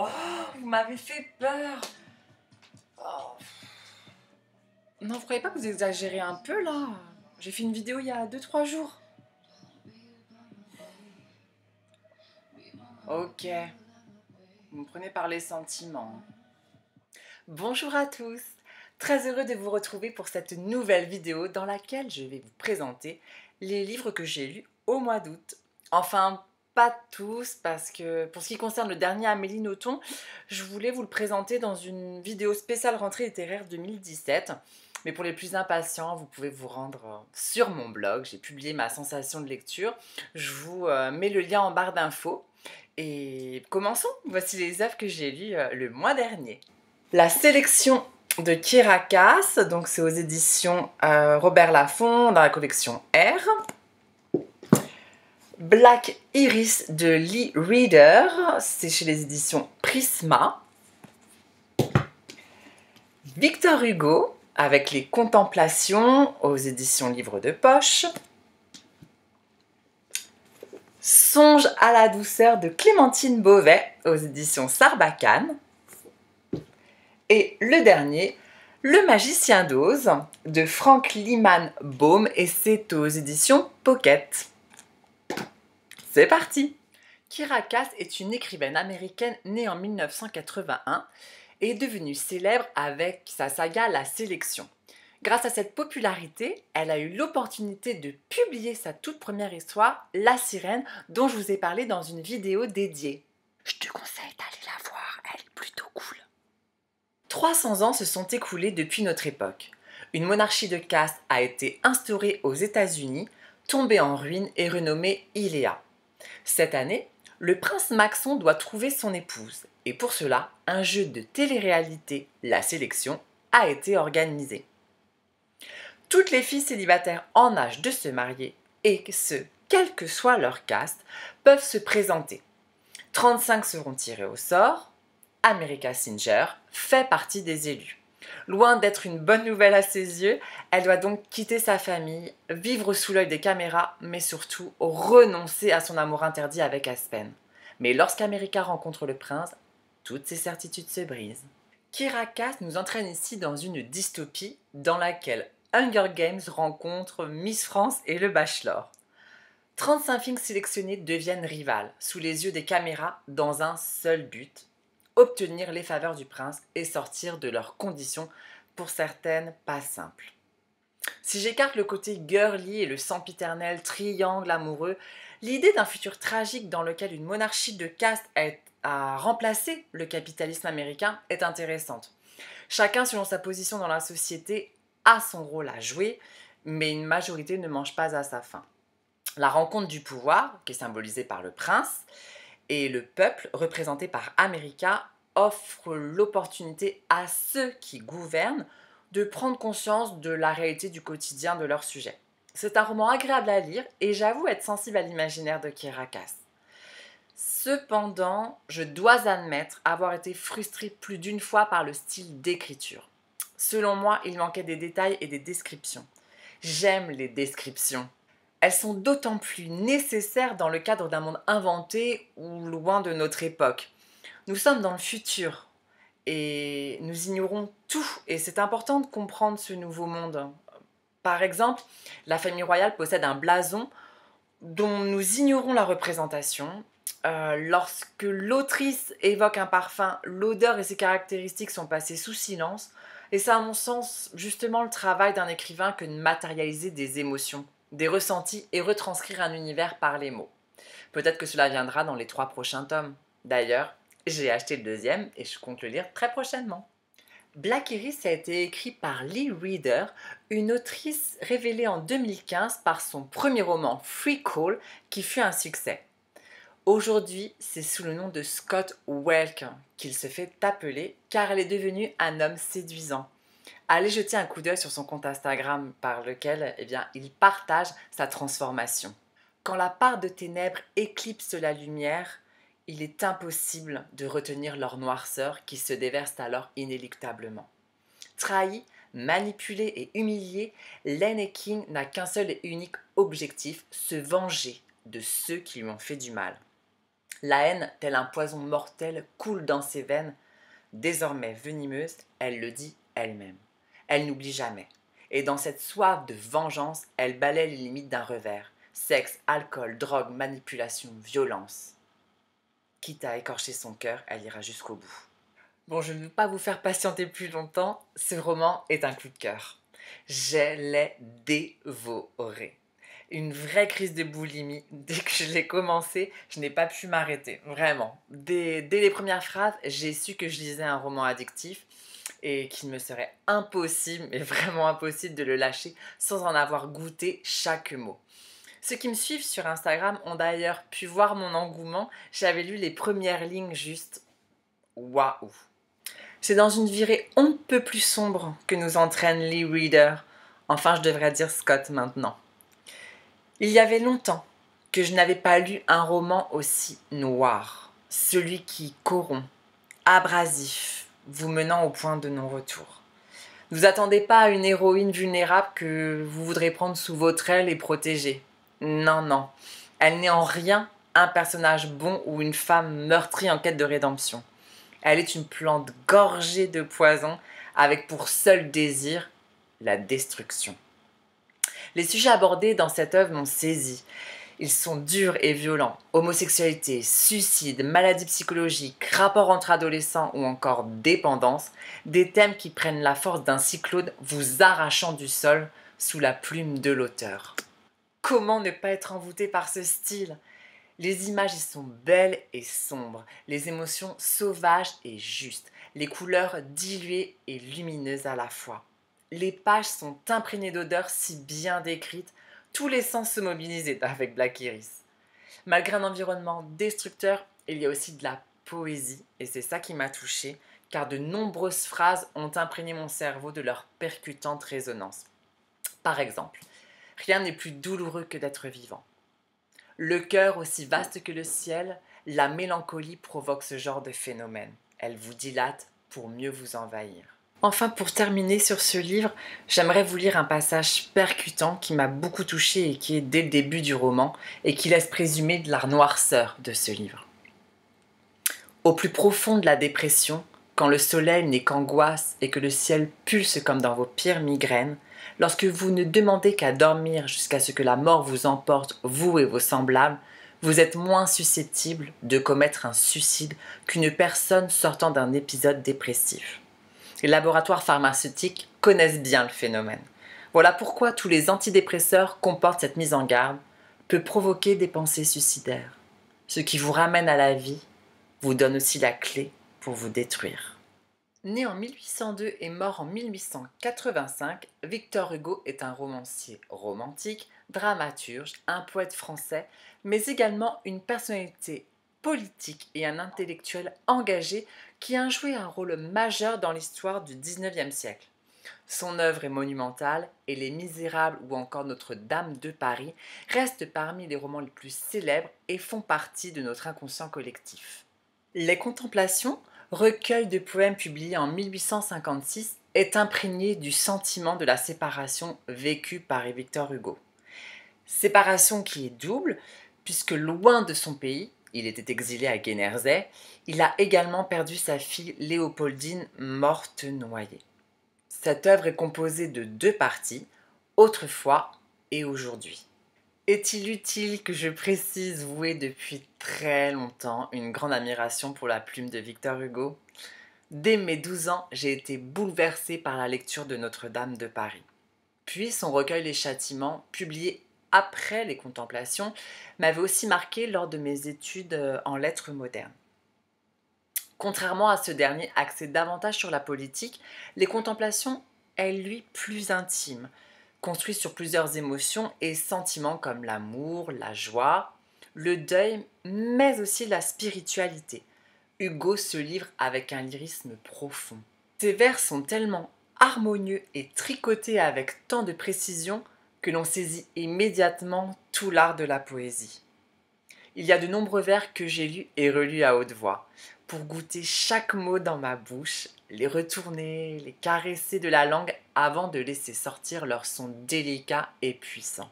Oh, vous m'avez fait peur. Oh. Non, vous croyez pas que vous exagérez un peu là? J'ai fait une vidéo il y a 2-3 jours. Ok, vous me prenez par les sentiments. Bonjour à tous, très heureux de vous retrouver pour cette nouvelle vidéo dans laquelle je vais vous présenter les livres que j'ai lus au mois d'août. Enfin, pas tous, parce que pour ce qui concerne le dernier Amélie Nothomb, je voulais vous le présenter dans une vidéo spéciale rentrée littéraire 2017. Mais pour les plus impatients, vous pouvez vous rendre sur mon blog, j'ai publié ma sensation de lecture. Je vous mets le lien en barre d'infos. Et commençons, voici les œuvres que j'ai lues le mois dernier. La sélection de Kiera Cass, donc c'est aux éditions Robert Laffont dans la collection R. Black Iris de Lee Reader, c'est chez les éditions Prisma. Victor Hugo avec les Contemplations aux éditions Livre de Poche. Songe à la douceur de Clémentine Beauvais aux éditions Sarbacane. Et le dernier, Le Magicien d'Oz de Frank Lyman Baum et c'est aux éditions Pocket. C'est parti! Kiera Cass est une écrivaine américaine née en 1981 et est devenue célèbre avec sa saga La Sélection. Grâce à cette popularité, elle a eu l'opportunité de publier sa toute première histoire, La Sirène, dont je vous ai parlé dans une vidéo dédiée. Je te conseille d'aller la voir, elle est plutôt cool. 300 ans se sont écoulés depuis notre époque. Une monarchie de caste a été instaurée aux États-Unis, tombée en ruine et renommée Iléa. Cette année, le prince Maxon doit trouver son épouse et pour cela, un jeu de télé-réalité, La Sélection, a été organisé. Toutes les filles célibataires en âge de se marier, et ce, quelle que soit leur caste, peuvent se présenter. 35 seront tirées au sort. America Singer fait partie des élus. Loin d'être une bonne nouvelle à ses yeux, elle doit donc quitter sa famille, vivre sous l'œil des caméras, mais surtout renoncer à son amour interdit avec Aspen. Mais lorsqu'America rencontre le prince, toutes ses certitudes se brisent. Kiera Cass nous entraîne ici dans une dystopie dans laquelle Hunger Games rencontre Miss France et le Bachelor. 35 filles sélectionnées deviennent rivales, sous les yeux des caméras, dans un seul but, obtenir les faveurs du prince et sortir de leurs conditions, pour certaines pas simples. Si j'écarte le côté girly et le sempiternel triangle amoureux, l'idée d'un futur tragique dans lequel une monarchie de caste a remplacé le capitalisme américain est intéressante. Chacun, selon sa position dans la société, a son rôle à jouer, mais une majorité ne mange pas à sa faim. La rencontre du pouvoir, qui est symbolisée par le prince, et le peuple, représenté par America, offre l'opportunité à ceux qui gouvernent de prendre conscience de la réalité du quotidien de leur sujet. C'est un roman agréable à lire et j'avoue être sensible à l'imaginaire de Kiera Cass. Cependant, je dois admettre avoir été frustrée plus d'une fois par le style d'écriture. Selon moi, il manquait des détails et des descriptions. J'aime les descriptions. Elles sont d'autant plus nécessaires dans le cadre d'un monde inventé ou loin de notre époque. Nous sommes dans le futur et nous ignorons tout et c'est important de comprendre ce nouveau monde. Par exemple, la famille royale possède un blason dont nous ignorons la représentation. Lorsque l'autrice évoque un parfum, l'odeur et ses caractéristiques sont passées sous silence et c'est à mon sens justement le travail d'un écrivain que de matérialiser des émotions, des ressentis et retranscrire un univers par les mots. Peut-être que cela viendra dans les 3 prochains tomes. D'ailleurs, j'ai acheté le 2e et je compte le lire très prochainement. Black Iris a été écrit par Lee Reader, une autrice révélée en 2015 par son premier roman Free Call qui fut un succès. Aujourd'hui, c'est sous le nom de Scott Welk qu'il se fait appeler car elle est devenue un homme séduisant. Allez jeter un coup d'œil sur son compte Instagram par lequel il partage sa transformation. Quand la part de ténèbres éclipse la lumière, il est impossible de retenir leur noirceur qui se déverse alors inéluctablement. Trahie, manipulée et humiliée, Lane King n'a qu'un seul et unique objectif, se venger de ceux qui lui ont fait du mal. La haine, tel un poison mortel, coule dans ses veines. Désormais venimeuse, elle le dit elle-même. Elle n'oublie jamais. Et dans cette soif de vengeance, elle balaie les limites d'un revers. Sexe, alcool, drogue, manipulation, violence. Quitte à écorcher son cœur, elle ira jusqu'au bout. Bon, je ne veux pas vous faire patienter plus longtemps, ce roman est un coup de cœur. Je l'ai dévoré. Une vraie crise de boulimie. Dès que je l'ai commencé, je n'ai pas pu m'arrêter, vraiment. Dès les premières phrases, j'ai su que je lisais un roman addictif et qu'il me serait impossible, mais vraiment impossible de le lâcher sans en avoir goûté chaque mot. Ceux qui me suivent sur Instagram ont d'ailleurs pu voir mon engouement. J'avais lu les premières lignes juste waouh. C'est dans une virée on ne peut plus sombre que nous entraîne Lee Reader. Enfin, je devrais dire Scott maintenant. Il y avait longtemps que je n'avais pas lu un roman aussi noir. Celui qui corrompt, abrasif, vous menant au point de non-retour. Ne vous attendez pas à une héroïne vulnérable que vous voudrez prendre sous votre aile et protéger. Non, non. Elle n'est en rien un personnage bon ou une femme meurtrie en quête de rédemption. Elle est une plante gorgée de poison avec pour seul désir la destruction. Les sujets abordés dans cette œuvre m'ont saisi. Ils sont durs et violents. Homosexualité, suicide, maladie psychologique, rapport entre adolescents ou encore dépendance. Des thèmes qui prennent la force d'un cyclone vous arrachant du sol sous la plume de l'auteur. Comment ne pas être envoûté par ce style ? Les images y sont belles et sombres, les émotions sauvages et justes, les couleurs diluées et lumineuses à la fois. Les pages sont imprégnées d'odeurs si bien décrites, tous les sens se mobilisent avec Black Iris. Malgré un environnement destructeur, il y a aussi de la poésie, et c'est ça qui m'a touchée, car de nombreuses phrases ont imprégné mon cerveau de leur percutante résonance. Par exemple, rien n'est plus douloureux que d'être vivant. Le cœur aussi vaste que le ciel, la mélancolie provoque ce genre de phénomène. Elle vous dilate pour mieux vous envahir. Enfin, pour terminer sur ce livre, j'aimerais vous lire un passage percutant qui m'a beaucoup touché et qui est dès le début du roman et qui laisse présumer de la noirceur de ce livre. Au plus profond de la dépression, quand le soleil n'est qu'angoisse et que le ciel pulse comme dans vos pires migraines, lorsque vous ne demandez qu'à dormir jusqu'à ce que la mort vous emporte, vous et vos semblables, vous êtes moins susceptible de commettre un suicide qu'une personne sortant d'un épisode dépressif. Les laboratoires pharmaceutiques connaissent bien le phénomène. Voilà pourquoi tous les antidépresseurs comportent cette mise en garde, peut provoquer des pensées suicidaires. Ce qui vous ramène à la vie vous donne aussi la clé pour vous détruire. Né en 1802 et mort en 1885, Victor Hugo est un romancier romantique, dramaturge, un poète français, mais également une personnalité politique et un intellectuel engagé qui a joué un rôle majeur dans l'histoire du XIXe siècle. Son œuvre est monumentale et Les Misérables ou encore Notre-Dame de Paris restent parmi les romans les plus célèbres et font partie de notre inconscient collectif. Les Contemplations, recueil de poèmes publié en 1856, est imprégné du sentiment de la séparation vécue par Victor Hugo. Séparation qui est double, puisque loin de son pays, il était exilé à Guernesey, il a également perdu sa fille Léopoldine, morte noyée. Cette œuvre est composée de 2 parties, autrefois et aujourd'hui. Est-il utile que je précise vouer depuis très longtemps une grande admiration pour la plume de Victor Hugo ? Dès mes 12 ans, j'ai été bouleversée par la lecture de Notre-Dame de Paris. Puis son recueil Les Châtiments, publié après Les Contemplations, m'avait aussi marqué lors de mes études en lettres modernes. Contrairement à ce dernier axé davantage sur la politique, Les Contemplations est lui plus intime, construit sur plusieurs émotions et sentiments comme l'amour, la joie, le deuil, mais aussi la spiritualité. Hugo se livre avec un lyrisme profond. Ses vers sont tellement harmonieux et tricotés avec tant de précision que l'on saisit immédiatement tout l'art de la poésie. Il y a de nombreux vers que j'ai lus et relus à haute voix, pour goûter chaque mot dans ma bouche, les retourner, les caresser de la langue avant de laisser sortir leur son délicat et puissant.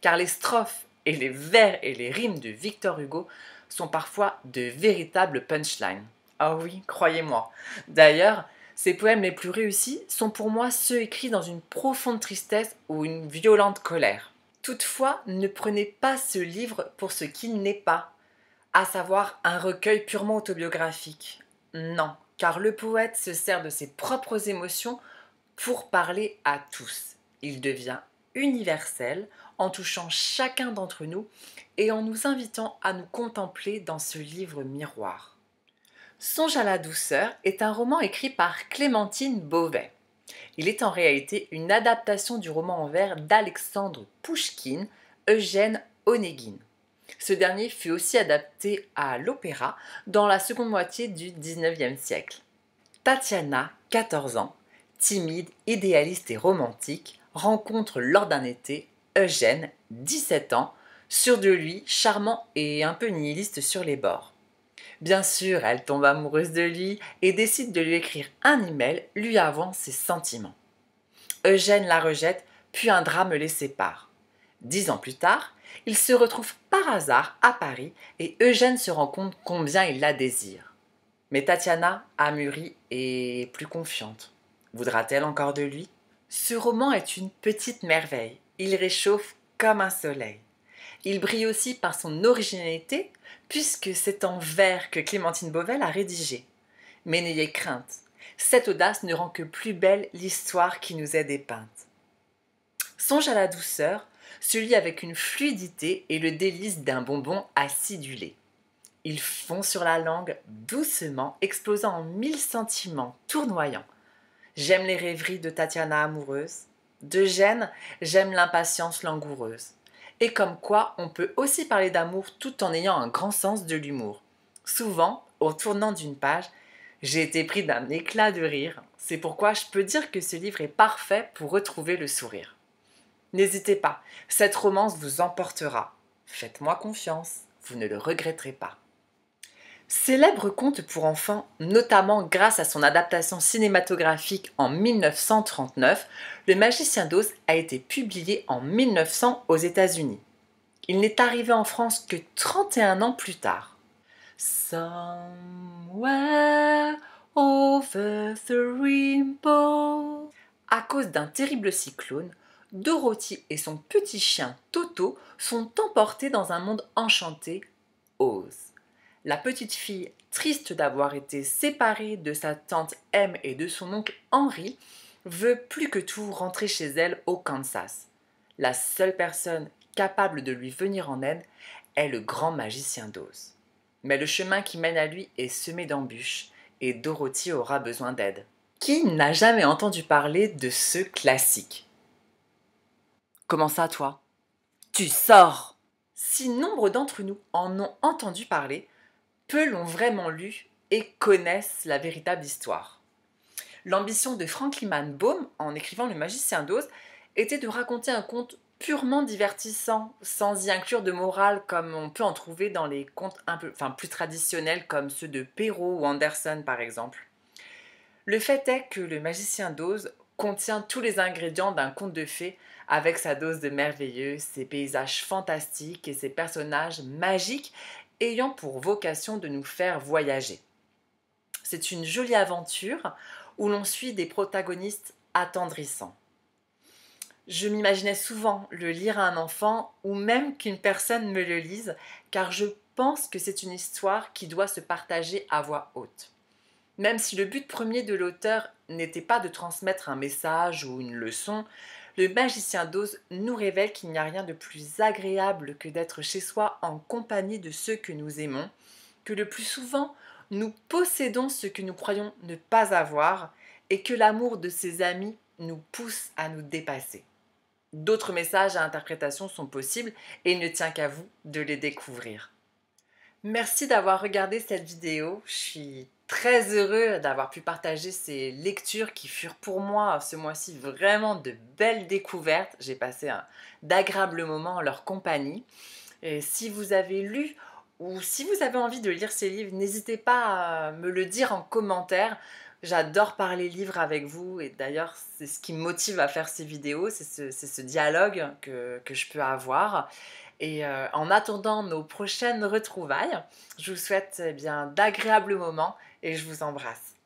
Car les strophes et les vers et les rimes de Victor Hugo sont parfois de véritables punchlines. Ah oui, croyez-moi. D'ailleurs, ces poèmes les plus réussis sont pour moi ceux écrits dans une profonde tristesse ou une violente colère. Toutefois, ne prenez pas ce livre pour ce qu'il n'est pas, à savoir un recueil purement autobiographique. Non, car le poète se sert de ses propres émotions pour parler à tous. Il devient universel en touchant chacun d'entre nous et en nous invitant à nous contempler dans ce livre miroir. Songe à la douceur est un roman écrit par Clémentine Beauvais. Il est en réalité une adaptation du roman en vers d'Alexandre Pouchkine, Eugène Onégine. Ce dernier fut aussi adapté à l'opéra dans la seconde moitié du XIXe siècle. Tatiana, 14 ans, timide, idéaliste et romantique, rencontre lors d'un été Eugène, 17 ans, sûr de lui, charmant et un peu nihiliste sur les bords. Bien sûr, elle tombe amoureuse de lui et décide de lui écrire un email lui avouant ses sentiments. Eugène la rejette, puis un drame les sépare. 10 ans plus tard, ils se retrouvent par hasard à Paris et Eugène se rend compte combien il la désire. Mais Tatiana a mûri et est plus confiante. Voudra-t-elle encore de lui? Ce roman est une petite merveille. Il réchauffe comme un soleil. Il brille aussi par son originalité, puisque c'est en vers que Clémentine Beauvais l'a rédigé. Mais n'ayez crainte, cette audace ne rend que plus belle l'histoire qui nous est dépeinte. Songe à la douceur, celui avec une fluidité et le délice d'un bonbon acidulé. Il fond sur la langue doucement, explosant en 1000 sentiments tournoyants. J'aime les rêveries de Tatiana amoureuse. D'Eugène, j'aime l'impatience langoureuse. Et comme quoi, on peut aussi parler d'amour tout en ayant un grand sens de l'humour. Souvent, au tournant d'une page, j'ai été pris d'un éclat de rire. C'est pourquoi je peux dire que ce livre est parfait pour retrouver le sourire. N'hésitez pas, cette romance vous emportera. Faites-moi confiance, vous ne le regretterez pas. Célèbre conte pour enfants, notamment grâce à son adaptation cinématographique en 1939, Le Magicien d'Oz a été publié en 1900 aux États-Unis. Il n'est arrivé en France que 31 ans plus tard. Somewhere over the rainbow. À cause d'un terrible cyclone, Dorothy et son petit chien Toto sont emportés dans un monde enchanté, Oz. La petite fille, triste d'avoir été séparée de sa tante Em et de son oncle Henry, veut plus que tout rentrer chez elle au Kansas. La seule personne capable de lui venir en aide est le grand magicien d'Oz. Mais le chemin qui mène à lui est semé d'embûches et Dorothy aura besoin d'aide. Qui n'a jamais entendu parler de ce classique? Comment ça, toi? Tu sors! Si nombre d'entre nous en ont entendu parler, peu l'ont vraiment lu et connaissent la véritable histoire. L'ambition de Franklin Baum, en écrivant Le Magicien d'Oz, était de raconter un conte purement divertissant, sans y inclure de morale comme on peut en trouver dans les contes plus traditionnels comme ceux de Perrault ou Andersen par exemple. Le fait est que Le Magicien d'Oz contient tous les ingrédients d'un conte de fées avec sa dose de merveilleux, ses paysages fantastiques et ses personnages magiques ayant pour vocation de nous faire voyager. C'est une jolie aventure où l'on suit des protagonistes attendrissants. Je m'imaginais souvent le lire à un enfant ou même qu'une personne me le lise, car je pense que c'est une histoire qui doit se partager à voix haute. Même si le but premier de l'auteur n'était pas de transmettre un message ou une leçon, le Magicien d'Oz nous révèle qu'il n'y a rien de plus agréable que d'être chez soi en compagnie de ceux que nous aimons, que le plus souvent nous possédons ce que nous croyons ne pas avoir et que l'amour de ses amis nous pousse à nous dépasser. D'autres messages à interprétation sont possibles et il ne tient qu'à vous de les découvrir. Merci d'avoir regardé cette vidéo. Je suis très heureux d'avoir pu partager ces lectures qui furent pour moi ce mois-ci vraiment de belles découvertes. J'ai passé d'agréables moments en leur compagnie. Et si vous avez lu ou si vous avez envie de lire ces livres, n'hésitez pas à me le dire en commentaire. J'adore parler livres avec vous et d'ailleurs c'est ce qui me motive à faire ces vidéos, c'est ce dialogue que je peux avoir. Et en attendant nos prochaines retrouvailles, je vous souhaite eh bien d'agréables moments et je vous embrasse.